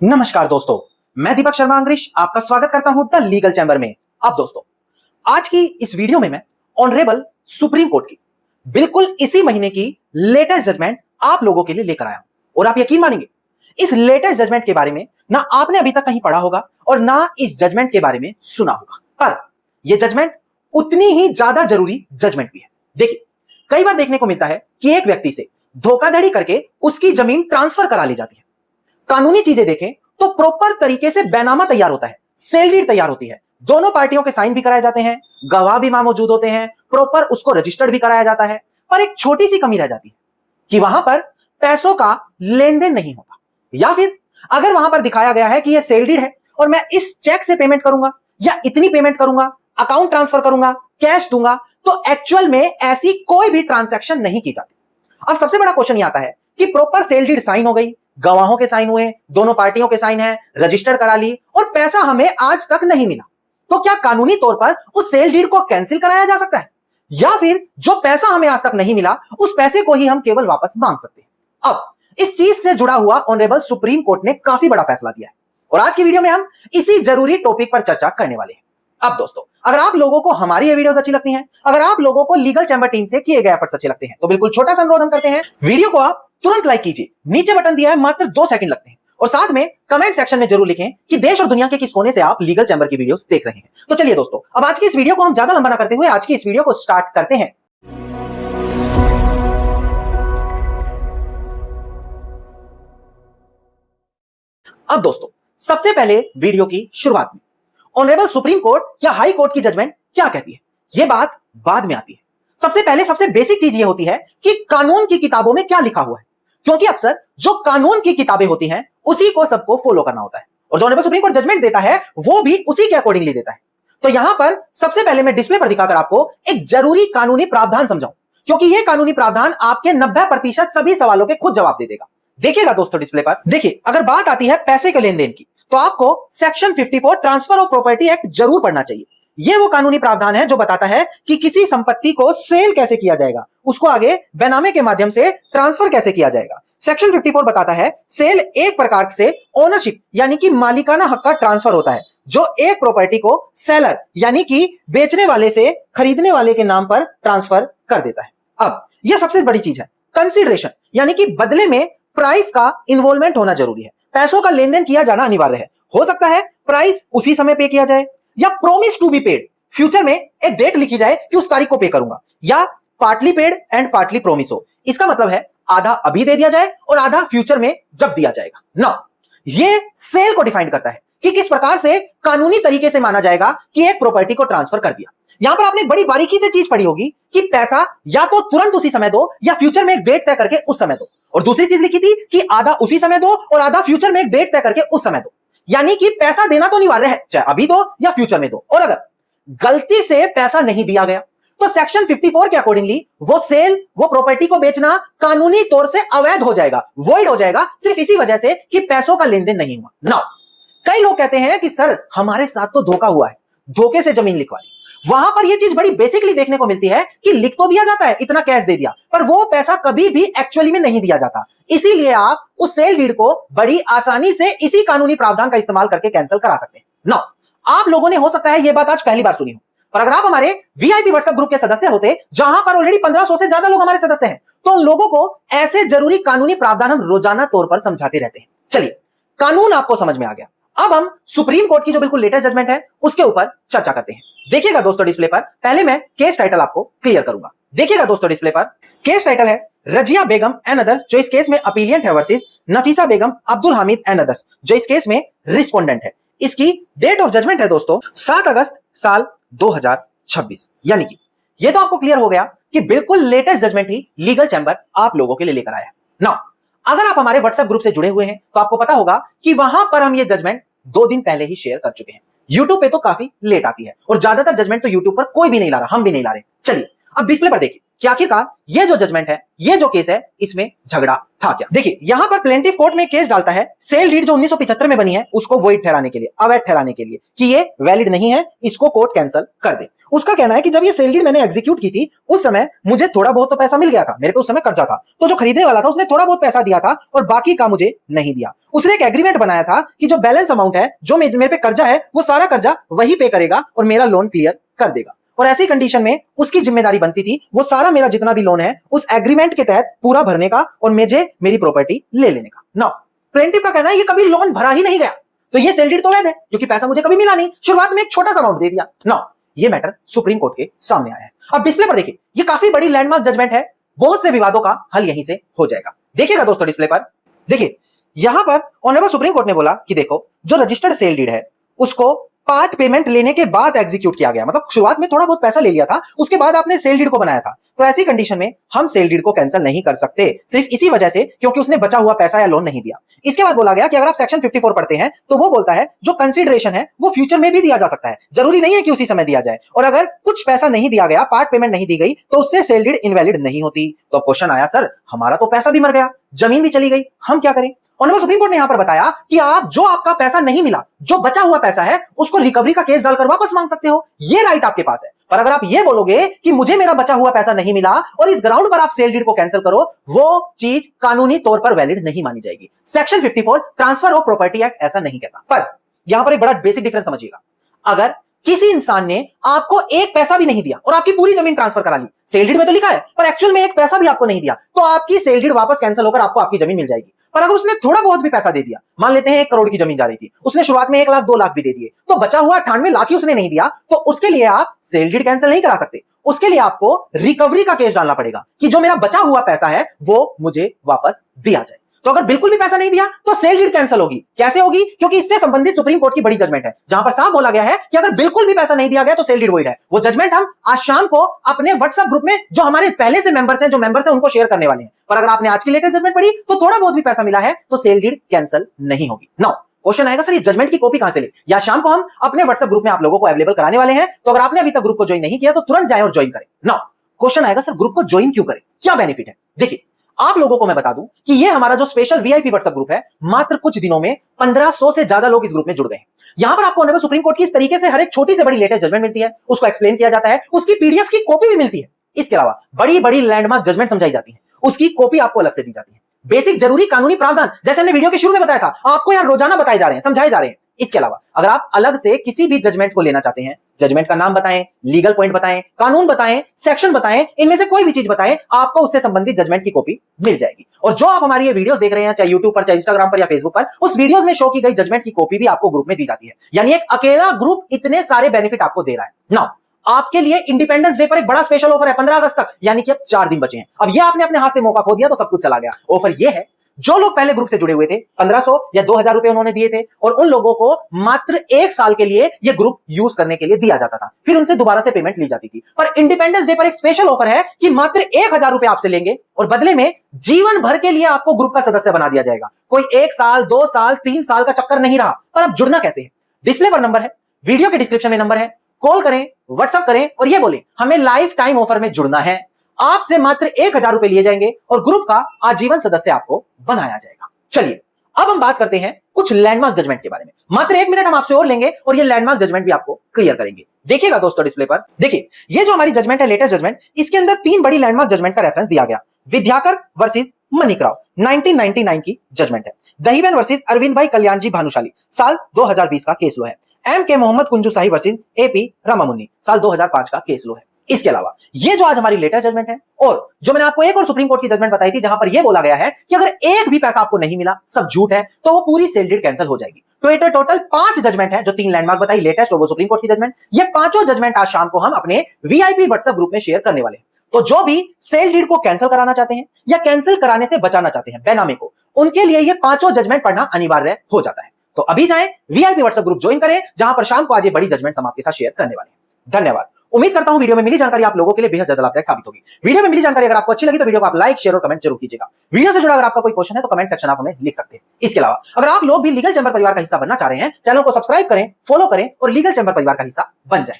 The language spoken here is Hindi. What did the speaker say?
नमस्कार दोस्तों, मैं दीपक शर्मा अंग्रेश आपका स्वागत करता हूं द लीगल चैंबर में। अब दोस्तों, आज की इस वीडियो में मैं ऑनरेबल सुप्रीम कोर्ट की बिल्कुल इसी महीने की लेटेस्ट जजमेंट आप लोगों के लिए लेकर आया हूं। और आप यकीन मानेंगे, इस लेटेस्ट जजमेंट के बारे में ना आपने अभी तक कहीं पढ़ा होगा और ना इस जजमेंट के बारे में सुना होगा, पर यह जजमेंट उतनी ही ज्यादा जरूरी जजमेंट भी है। देखिए, कई बार देखने को मिलता है कि एक व्यक्ति से धोखाधड़ी करके उसकी जमीन ट्रांसफर करा ली जाती है। कानूनी चीजें देखें तो प्रॉपर तरीके से बैनामा तैयार होता है, सेल डीड तैयार होती है, दोनों पार्टियों के साइन भी कराए जाते हैं, गवाह भी वहां मौजूद होते हैं, प्रॉपर उसको रजिस्टर्ड भी कराया जाता है। पर एक छोटी सी कमी रह जाती है कि वहां पर पैसों का लेन देन नहीं होता, या फिर अगर वहां पर दिखाया गया है कि यह सेल डीड है और मैं इस चेक से पेमेंट करूंगा या इतनी पेमेंट करूंगा, अकाउंट ट्रांसफर करूंगा, कैश दूंगा, तो एक्चुअल में ऐसी कोई भी ट्रांसैक्शन नहीं की जाती। अब सबसे बड़ा क्वेश्चन यह आता है कि प्रॉपर सेल डीड साइन हो गई, गवाहों के साइन हुए, दोनों पार्टियों के साइन है, रजिस्टर करा ली और पैसा हमें आज तक नहीं मिला, तो क्या कानूनी तौर पर उस सेल डीड को कैंसिल कराया जा सकता है, या फिर जो पैसा हमें आज तक नहीं मिला उस पैसे को ही हम केवल वापस मांग सकते हैं? अब इस चीज से जुड़ा हुआ ऑनरेबल सुप्रीम कोर्ट ने काफी बड़ा फैसला दिया है और आज की वीडियो में हम इसी जरूरी टॉपिक पर चर्चा करने वाले हैं। अब दोस्तों, अगर आप लोगों को हमारी ये वीडियोस अच्छी लगती हैं, अगर आप लोगों को लीगल चैंबर टीम से किए गए एफर्ट्स अच्छे लगते हैं, तो बिल्कुल छोटा सा अनुरोध हम करते हैं, वीडियो को आप तुरंत लाइक कीजिए। नीचे बटन दिया है, मात्र 2 सेकंड लगते हैं, और साथ में कमेंट सेक्शन में जरूर लिखें कि देश और दुनिया के किस कोने से आप लीगल चैंबर की वीडियोस देख रहे हैं। तो चलिए दोस्तों, अब आज की इस वीडियो को हम ज्यादा लंबा ना करते हुए आज की इस वीडियो को स्टार्ट करते हैं। अब दोस्तों, सबसे पहले वीडियो की शुरुआत में ऑनरेबल सुप्रीम कोर्ट या हाई कोर्ट की जजमेंट क्या कहती है, यह बात बाद में आती है। सबसे पहले सबसे बेसिक चीज यह होती है कि कानून की किताबों में क्या लिखा हुआ है, क्योंकि अक्सर जो कानून की किताबें होती हैं उसी को सबको फॉलो करना होता है, और जो ऑनरेबल सुप्रीम कोर्ट जजमेंट देता है वो भी उसी के अकॉर्डिंगली देता है। तो यहां पर सबसे पहले मैं डिस्प्ले पर दिखाकर आपको एक जरूरी कानूनी प्रावधान समझाऊं, क्योंकि यह कानूनी प्रावधान आपके 90% सभी सवालों के खुद जवाब दे देगा। देखिएगा दोस्तों डिस्प्ले पर, देखिए, अगर बात आती है पैसे के लेन देन की, तो आपको section 54 transfer of property act जरूर पढ़ना चाहिए। यह वो कानूनी प्रावधान है जो बताता है कि किसी संपत्ति को सेल कैसे किया जाएगा, उसको आगे बैनामे के माध्यम से ट्रांसफर कैसे किया जाएगा। सेक्शन 54 बताता है सेल एक प्रकार से ओनरशिप यानी कि मालिकाना हक का ट्रांसफर होता है, जो एक प्रॉपर्टी को सेलर यानी कि बेचने वाले से खरीदने वाले के नाम पर ट्रांसफर कर देता है। अब यह सबसे बड़ी चीज है, कंसीडरेशन यानी कि बदले में प्राइस का इन्वॉल्वमेंट होना जरूरी है, पैसों का लेन देन किया जाना अनिवार्य है। हो सकता है प्राइस उसी समय पे किया जाए, या promise to be paid, future में एक डेट लिखी जाए कि उस तारीख को पे करूंगा, या partly paid and partly promise हो। इसका मतलब है आधा अभी दे दिया जाए और आधा फ्यूचर में जब दिया जाएगा ना। ये सेल को डिफाइन करता है कि किस प्रकार से कानूनी तरीके से माना जाएगा कि एक प्रॉपर्टी को ट्रांसफर कर दिया। यहां पर आपने एक बड़ी बारीकी से चीज पढ़ी होगी कि पैसा या तो तुरंत उसी समय दो या फ्यूचर में एक डेट तय करके उस समय दो, और दूसरी चीज लिखी थी कि आधा उसी समय दो और आधा फ्यूचर में एक डेट तय करके उस समय दो, यानी कि पैसा देना तो अनिवार्य है, चाहे अभी दो या फ्यूचर में दो। और अगर गलती से पैसा नहीं दिया गया तो सेक्शन 54 के अकॉर्डिंगली वो सेल, वो प्रॉपर्टी को बेचना कानूनी तौर से अवैध हो जाएगा, वॉइड हो जाएगा, सिर्फ इसी वजह से कि पैसों का लेन देन नहीं हुआ ना। कई लोग कहते हैं कि सर हमारे साथ तो धोखा हुआ है, धोखे से जमीन लिखवा ली। वहां पर यह चीज बड़ी बेसिकली देखने को मिलती है कि लिख तो दिया जाता है इतना कैश दे दिया, पर वो पैसा कभी भी एक्चुअली में नहीं दिया जाता। इसीलिए आप उस सेल डीड को बड़ी आसानी से इसी कानूनी प्रावधान का इस्तेमाल करके कैंसिल करा सकते हैं ना। आप लोगों ने हो सकता है यह बात आज पहली बार सुनी हो, पर अगर आप हमारे वीआईपी व्हाट्सएप ग्रुप के सदस्य होते, जहां पर ऑलरेडी 1500 से ज्यादा लोग हमारे सदस्य हैं, तो उन लोगों को ऐसे जरूरी कानूनी प्रावधान हम रोजाना तौर पर समझाते रहते हैं। चलिए, कानून आपको समझ में आ गया, अब हम सुप्रीम कोर्ट की जो बिल्कुल लेटेस्ट जजमेंट है उसके ऊपर चर्चा करते हैं। देखिएगा दोस्तों डिस्प्ले पर, पहले मैं केस टाइटल आपको क्लियर करूंगा। देखिएगा दोस्तों डिस्प्ले पर, केस टाइटल है रजिया बेगम एंड अदर्स, जो इस केस में अपीलियंट है, versus Nafisa Begum Abdul Hamid and others, जो इस केस में रिस्पोंडेंट है। इसकी डेट ऑफ जजमेंट है दोस्तों 7 अगस्त साल 2026, यानी कि ये तो आपको क्लियर हो गया कि बिल्कुल लेटेस्ट जजमेंट ही लीगल चैंबर आप लोगों के लिए लेकर आया ना। अगर आप हमारे व्हाट्सएप ग्रुप से जुड़े हुए हैं तो आपको पता होगा कि वहां पर हम ये जजमेंट 2 दिन पहले ही शेयर कर चुके हैं। YouTube पे तो काफी लेट आती है और ज्यादातर जजमेंट तो YouTube पर कोई भी नहीं ला रहा, हम भी नहीं ला रहे। चलिए अब डिस्प्ले पर देखिए, कि आखिरकार ये जो जजमेंट है, ये जो केस है, इसमें झगड़ा था क्या। देखिए यहां पर प्लेंटिफ कोर्ट में केस डालता है सेल डीड जो 1975 में बनी है उसको वॉइड ठहराने के लिए, अवैध ठहराने के लिए कि ये वैलिड नहीं है, इसको कोर्ट कैंसिल कर दे। उसका कहना है कि जब ये सेल डीड मैंने एग्जीक्यूट की थी उस समय मुझे थोड़ा बहुत तो पैसा मिल गया था, मेरे पे उस समय कर्जा था, तो जो खरीदने वाला था उसने थोड़ा बहुत पैसा दिया था और बाकी का मुझे नहीं दिया। उसने एक एग्रीमेंट बनाया था कि जो बैलेंस अमाउंट है, जो मेरे पे कर्जा है, वो सारा कर्जा वही पे करेगा और मेरा लोन क्लियर कर देगा। और ऐसी कंडीशन में उसकी जिम्मेदारी बनती थी वो सारा मेरा जितना भी लोन है उस एग्रीमेंट के तहत पूरा भरने का और मुझे मेरी प्रॉपर्टी ले लेने का। नाउ प्लेंटिफ का कहना है ये कभी लोन भरा ही नहीं गया, तो ये सेल डीड तो वैध है क्योंकि पैसा मुझे कभी मिला नहीं, शुरुआत में एक छोटा सा अमाउंट दे दिया। नाउ ये मैटर सुप्रीम कोर्ट के सामने आया है। अब डिस्प्ले पर देखिए, ये काफी बड़ी लैंडमार्क जजमेंट है, बहुत से विवादों का हल यहीं से हो जाएगा। देखिएगा दोस्तों डिस्प्ले पर, देखिए यहां पर ऑनरेबल सुप्रीम कोर्ट ने बोला कि देखो जो रजिस्टर्ड सेल डीड है उसको पार्ट पेमेंट लेने के बाद एग्जीक्यूट किया गया, मतलब शुरुआत में थोड़ा बहुत पैसा ले लिया था, उसके बाद आपने सेल डीड को बनाया था, तो ऐसी कंडीशन में हम सेल डीड को कैंसिल नहीं कर सकते, सिर्फ इसी वजह से क्योंकि उसने बचा हुआ पैसा या लोन नहीं दिया। इसके बाद बोला गया कि अगर आप सेक्शन 54 पढ़ते हैं तो वो बोलता है जो कंसीडरेशन है वो फ्यूचर में भी दिया जा सकता है, जरूरी नहीं है कि उसी समय दिया जाए, और अगर कुछ पैसा नहीं दिया गया, पार्ट पेमेंट नहीं दी गई, तो उससे सेल डीड इनवैलिड नहीं होती। तो क्वेश्चन आया सर हमारा तो पैसा भी मर गया, जमीन भी चली गई, हम क्या करें। ऑनरेबल सुप्रीम कोर्ट ने यहां पर बताया कि आप जो आपका पैसा नहीं मिला, जो बचा हुआ पैसा है, उसको रिकवरी का केस डालकर वापस मांग सकते हो, ये राइट आपके पास है। पर अगर आप ये बोलोगे कि मुझे मेरा बचा हुआ पैसा नहीं मिला और इस ग्राउंड पर आप सेल डीड को कैंसिल करो, वो चीज कानूनी तौर पर वैलिड नहीं मानी जाएगी। Section 54 transfer of property act ऐसा नहीं कहता। पर यहां पर एक बड़ा बेसिक डिफरेंस समझिएगा, अगर किसी इंसान ने आपको एक पैसा भी नहीं दिया और आपकी पूरी जमीन ट्रांसफर करा ली, सेल डीड में तो लिखा है पर एक्चुअल में एक पैसा भी आपको नहीं दिया, तो आपकी सेल डीड वापस कैंसिल होकर आपको आपकी जमीन मिल जाएगी। पर अगर उसने थोड़ा बहुत भी पैसा दे दिया, मान लेते हैं 1 करोड़ की जमीन जा रही थी, उसने शुरुआत में 1 लाख 2 लाख भी दे दिए, तो बचा हुआ 98 लाख ही उसने नहीं दिया, तो उसके लिए आप सेल डीड कैंसिल नहीं करा सकते, उसके लिए आपको रिकवरी का केस डालना पड़ेगा कि जो मेरा बचा हुआ पैसा है वो मुझे वापस दिया जाए। तो अगर बिल्कुल भी पैसा नहीं दिया तो सेल डीड कैंसिल होगी। कैसे होगी? क्योंकि इससे संबंधित सुप्रीम कोर्ट की बड़ी जजमेंट है जहां पर साफ बोला गया है कि अगर बिल्कुल भी पैसा नहीं दिया गया तो सेल डीड वॉइड है। वो जजमेंट हम आज शाम को अपने व्हाट्सएप ग्रुप में जो हमारे पहले से मेंबर्स हैं, जो मेंबर्स हैं, उनको शेयर करने वाले हैं। पर अगर आपने आज की लेटेस्ट जजमेंट पढ़ी तो थोड़ा बहुत भी पैसा मिला है तो सेल डीड कैंसिल नहीं होगी। नाउ क्वेश्चन आएगा सर ये जजमेंट की कॉपी कहां से ले, या शाम को हम अपने व्हाट्सएप ग्रुप में आप लोगों को अवेलेबल कराने वाले हैं, तो अगर आपने अभी तक ग्रुप को ज्वाइन नहीं किया तो तुरंत जाएं और ज्वाइन करें। नाउ क्वेश्चन आएगा सर ग्रुप को ज्वाइन क्यों करें, क्या बेनिफिट है। देखिए आप लोगों को मैं बता दूं कि ये हमारा जो स्पेशल वीआईपी व्हाट्सएप ग्रुप है, मात्र कुछ दिनों में 1500 से ज्यादा लोग इस ग्रुप में जुड़ गए हैं। यहां पर आपको ऑनरेबल सुप्रीम कोर्ट की इस तरीके से हर एक छोटी से बड़ी लेटेस्ट जजमेंट मिलती है, उसको एक्सप्लेन किया जाता है, उसकी पीडीएफ की कॉपी भी मिलती है। इसके अलावा बड़ी बड़ी लैंडमार्क जजमेंट समझाई जाती है, उसकी कॉपी आपको अलग से दी जाती है। बेसिक जरूरी कानूनी प्रावधान जैसे हमने वीडियो के शुरू में बताया था, आपको यहां रोजाना बताए जा रहे हैं, समझाए जा रहे हैं। इसके अलावा अगर आप अलग से किसी भी जजमेंट को लेना चाहते हैं, जजमेंट का नाम बताएं, लीगल पॉइंट बताएं, कानून बताएं, सेक्शन बताएं, इनमें से कोई भी चीज बताएं, आपको उससे संबंधित जजमेंट की कॉपी मिल जाएगी। और जो आप हमारी ये वीडियोस देख रहे हैं, चाहे यूट्यूब पर, चाहे इंस्टाग्राम पर या फेसबुक पर, उस वीडियोस में शो की गई जजमेंट की कॉपी भी आपको ग्रुप में दी जाती है। यानी एक अकेला ग्रुप इतने सारे बेनिफिट आपको दे रहा है। नाउ आपके लिए इंडिपेंडेंस डे पर एक बड़ा स्पेशल ऑफर है 15 अगस्त तक, यानी कि अब 4 दिन बचे हैं। अब ये आपने अपने हाथ से मौका खो दिया तो सब कुछ चला गया। ऑफर ये है, जो लोग पहले ग्रुप से जुड़े हुए थे, 1500 या 2000 रुपए उन्होंने दिए थे और उन लोगों को मात्र 1 साल के लिए ये ग्रुप यूज करने के लिए दिया जाता था, फिर उनसे दोबारा से पेमेंट ली जाती थी। पर इंडिपेंडेंस डे पर एक स्पेशल ऑफर है कि मात्र 1000 रुपए आपसे लेंगे और बदले में जीवन भर के लिए आपको ग्रुप का सदस्य बना दिया जाएगा। कोई 1 साल 2 साल 3 साल का चक्कर नहीं रहा। पर अब जुड़ना कैसे है? डिस्प्ले पर नंबर है, वीडियो के डिस्क्रिप्शन में नंबर है, कॉल करें, व्हाट्सएप करें और ये बोले हमें लाइफ टाइम ऑफर में जुड़ना है। आपसे मात्र 1000 रुपए लिए जाएंगे और ग्रुप का आजीवन सदस्य आपको बनाया जाएगा। चलिए अब हम बात करते हैं कुछ लैंडमार्क जजमेंट के बारे में। मात्र 1 मिनट हम आपसे और लेंगे और ये लैंडमार्क जजमेंट भी आपको क्लियर करेंगे। देखिएगा दोस्तों डिस्प्ले पर, देखिए ये जो हमारी जजमेंट है, लेटेस्ट जजमेंट, इसके अंदर 3 बड़ी लैंडमार्क जजमेंट का रेफरेंस दिया गया। विद्याकर वर्सेस मणिकराव 1999 की जजमेंट है। दहीबेन वर्सेस अरविंद भाई कल्याण जी भानुशाली साल 2020 का केस लो है। एम के मोहम्मद कुंजू साहिब वर्सेस एपी रामामुन्नी साल 2005 का केस लो है। इसके अलावा ये जो आज हमारी लेटेस्ट जजमेंट है, और जो मैंने आपको एक और सुप्रीम कोर्ट की जजमेंट बताई थी जहां पर यह बोला गया है कि अगर एक भी पैसा आपको नहीं मिला, सब झूठ है, तो वो पूरी सेल डीड कैंसिल हो जाएगी। तो ये टोटल 5 जजमेंट है, जो 3 लैंडमार्क बताई, लेटेस्ट और वो सुप्रीम कोर्ट की जजमेंट। ये पांचों जजमेंट आज शाम को हम अपने वीआईपी व्हाट्सएप ग्रुप में शेयर करने वाले हैं। तो जो भी सेल डीड को कैंसिल कराना चाहते हैं या कैंसिल कराने से बचाना चाहते हैं बेनामे को, उनके लिए ये पांचों जजमेंट पढ़ना अनिवार्य हो जाता है। तो अभी जाएं वीआईपी व्हाट्सएप ग्रुप ज्वाइन करें, जहां पर शाम को आज ये बड़ी जजमेंट हम आपके साथ शेयर करने वाले हैं। धन्यवाद। उम्मीद करता हूं वीडियो में मिली जानकारी आप लोगों के लिए बेहद ज्यादा लाभदायक साबित होगी। वीडियो में मिली जानकारी अगर आपको अच्छी लगी तो वीडियो को आप लाइक, शेयर और कमेंट जरूर कीजिएगा। वीडियो से जुड़ा अगर आपका कोई क्वेश्चन है तो कमेंट सेक्शन आप हमें लिख सकते हैं। इसके अलावा अगर आप लोग भी लीगल चैंबर परिवार का हिस्सा बनना चाह रहे हैं, चैनल को सब्सक्राइब करें, फॉलो करें और लीगल चैंबर परिवार का हिस्सा बन जाएं।